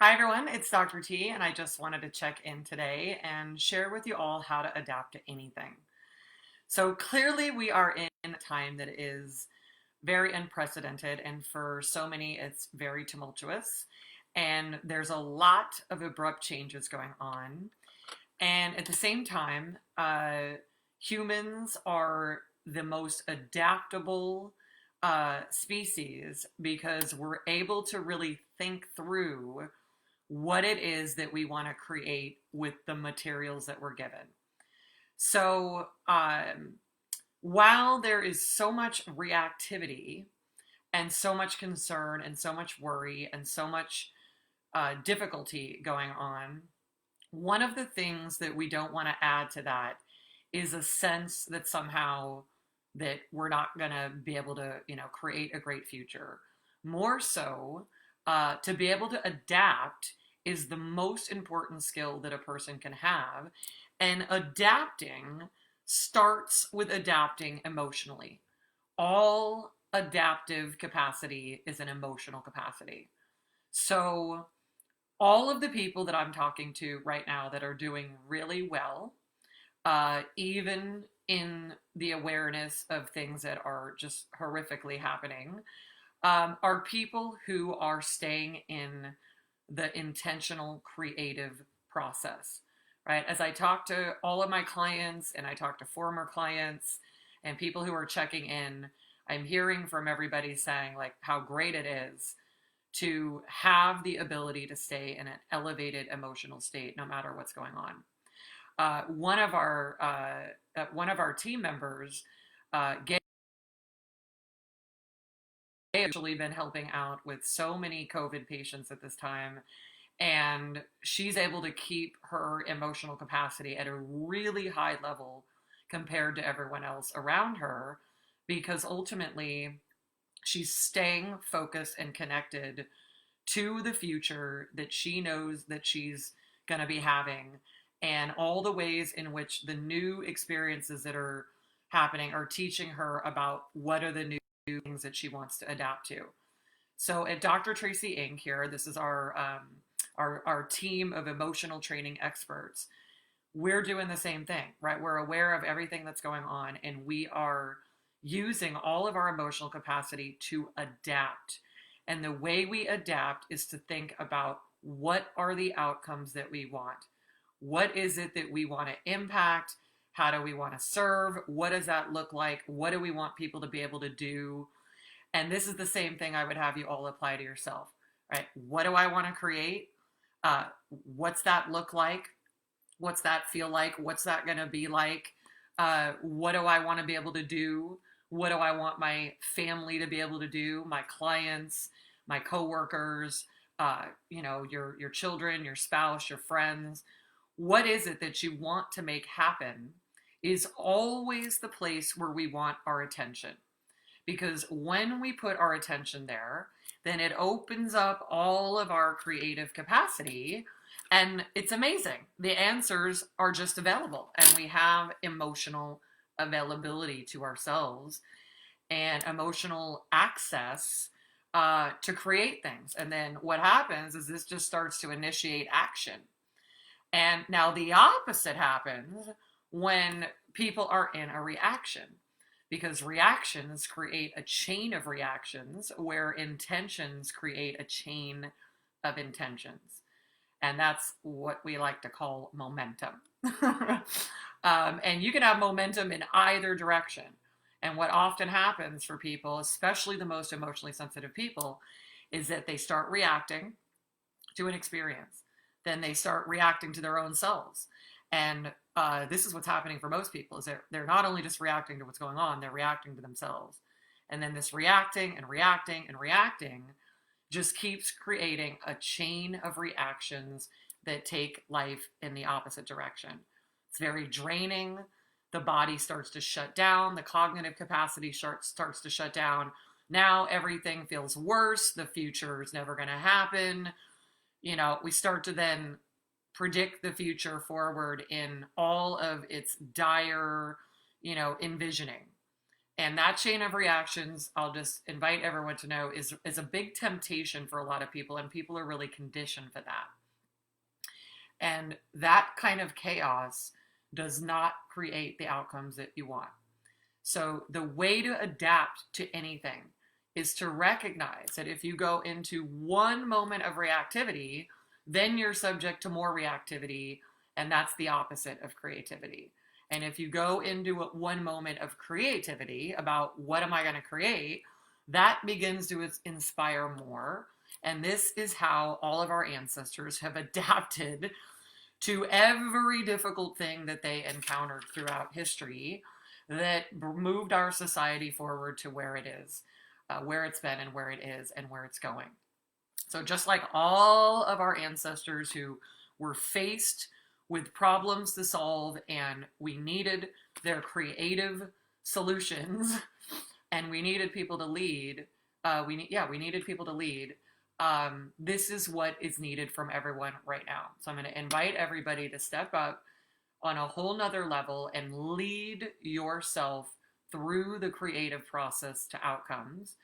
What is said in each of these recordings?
Hi everyone, it's Dr. T, and I just wanted to check in today and share with you all how to adapt to anything. So clearly, we are in a time that is very unprecedented, and for so many, it's very tumultuous. And there's a lot of abrupt changes going on. And at the same time, humans are the most adaptable species because we're able to really think through what it is that we want to create with the materials that we're given. So, while there is so much reactivity and so much concern and so much worry and so much difficulty going on, one of the things that we don't want to add to that is a sense that somehow that we're not going to be able to, create a great future. More so, to be able to adapt is the most important skill that a person can have. And adapting starts with adapting emotionally. All adaptive capacity is an emotional capacity. So, all of the people that I'm talking to right now that are doing really well, even in the awareness of things that are just horrifically happening, are people who are staying in the intentional creative process, right? As I talk to all of my clients and I talk to former clients and people who are checking in, I'm hearing from everybody saying like how great it is to have the ability to stay in an elevated emotional state no matter what's going on. One of our team members, Gail, actually been helping out with so many COVID patients at this time, and she's able to keep her emotional capacity at a really high level compared to everyone else around her because ultimately she's staying focused and connected to the future that she knows that she's going to be having and all the ways in which the new experiences that are happening are teaching her about what are the new things that she wants to adapt to. So at Dr. Tracy Inc. here, this is our team of emotional training experts. We're doing the same thing, right? We're aware of everything that's going on, and we are using all of our emotional capacity to adapt. And the way we adapt is to think about what are the outcomes that we want? What is it that we want to impact? How do we want to serve? What does that look like? What do we want people to be able to do? And this is the same thing I would have you all apply to yourself, right? What do I want to create? What's that look like? What's that feel like? What's that going to be like? What do I want to be able to do? What do I want my family to be able to do? My clients, my coworkers, your children, your spouse, your friends. What is it that you want to make happen is always the place where we want our attention. Because when we put our attention there, then it opens up all of our creative capacity. And it's amazing. The answers are just available, and we have emotional availability to ourselves and emotional access to create things. And then what happens is this just starts to initiate action. And now the opposite happens when people are in a reaction, because reactions create a chain of reactions where intentions create a chain of intentions. And that's what we like to call momentum. And you can have momentum in either direction. And what often happens for people, especially the most emotionally sensitive people, is that they start reacting to an experience. Then they start reacting to their own selves. And this is what's happening for most people, is they're not only just reacting to what's going on, they're reacting to themselves. And then this reacting and reacting and reacting just keeps creating a chain of reactions that take life in the opposite direction. It's very draining. The body starts to shut down. The cognitive capacity starts to shut down. Now everything feels worse. The future is never going to happen. We start to then predict the future forward in all of its dire, envisioning. And that chain of reactions, I'll just invite everyone to know, is a big temptation for a lot of people, and people are really conditioned for that. And that kind of chaos does not create the outcomes that you want. So the way to adapt to anything is to recognize that if you go into one moment of reactivity, then you're subject to more reactivity, and that's the opposite of creativity. And if you go into one moment of creativity about what am I going to create, that begins to inspire more. And this is how all of our ancestors have adapted to every difficult thing that they encountered throughout history that moved our society forward to where it is, where it's been and where it is and where it's going. So just like all of our ancestors who were faced with problems to solve and we needed their creative solutions and we needed people to lead, we needed people to lead. This is what is needed from everyone right now. So I'm going to invite everybody to step up on a whole nother level and lead yourself through the creative process to outcomes.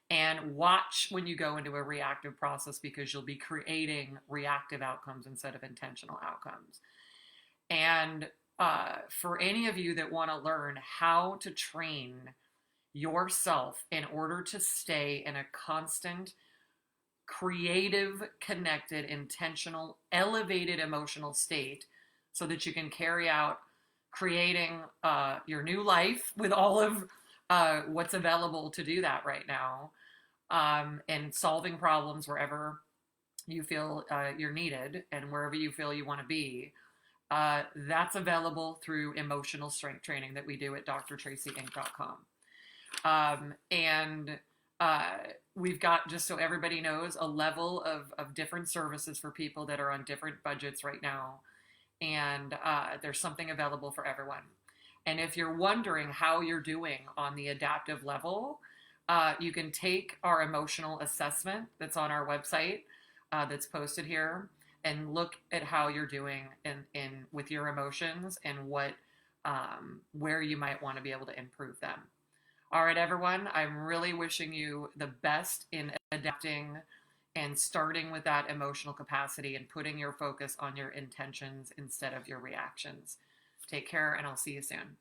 And watch when you go into a reactive process, because you'll be creating reactive outcomes instead of intentional outcomes. And for any of you that want to learn how to train yourself in order to stay in a constant, creative, connected, intentional, elevated emotional state so that you can carry out creating your new life with all of what's available to do that right now, and solving problems wherever you feel you're needed and wherever you feel you want to be. That's available through emotional strength training that we do at drtracyinc.com. And we've got, just so everybody knows, a level of different services for people that are on different budgets right now. And there's something available for everyone. And if you're wondering how you're doing on the adaptive level, you can take our emotional assessment that's on our website, that's posted here, and look at how you're doing in with your emotions and where you might want to be able to improve them. All right, everyone, I'm really wishing you the best in adapting and starting with that emotional capacity and putting your focus on your intentions instead of your reactions. Take care, and I'll see you soon.